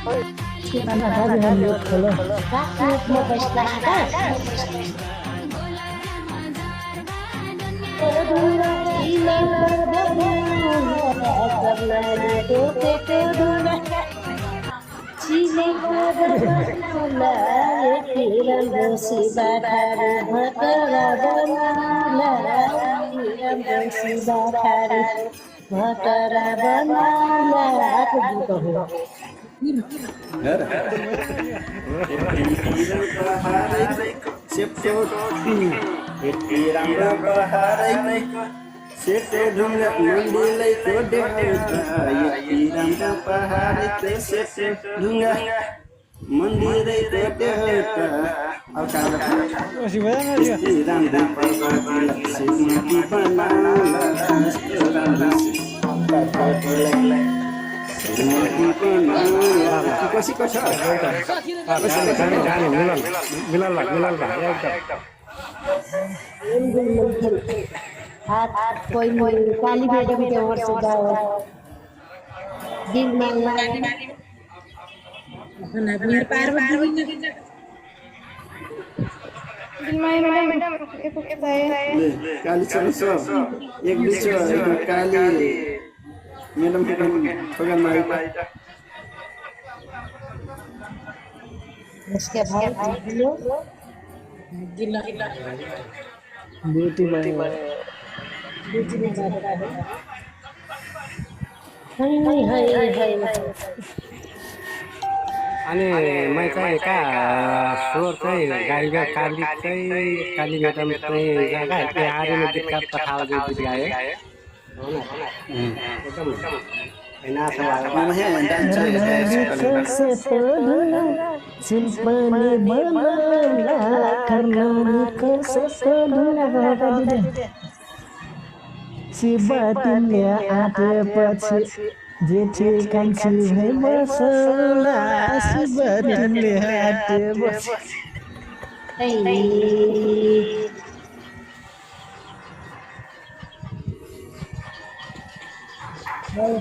Mana tadi hamil kalau Rakit mo basta atas. Kedua hilang berbunga karena ditutup kedua. Cilik berbunga hilang musibah hari mekara benala hilang musibah hari mekara benala. Aku juga ho. masih banyak ya. हाथ कोई काली madam के ओर से जाओ दिन मांगना Dilmaya madam एक काली चलो एक बीच काली मैडम के पगन मारी उसके भाई गिलो Beauty mana? बीच में जाता है हाय अनि मैं चाहिँ कहाँ स्वर चाहिँ गायिका काली म्याडम चाहिँ जग्गा त्यो आर्यमा गीतकार पठाओ जो गीत गाए हो न एकदम Simpan benar karena kau sepenuhnya si batinnya ada pasti jadikan si masalah si batinnya ada pasti हाय कम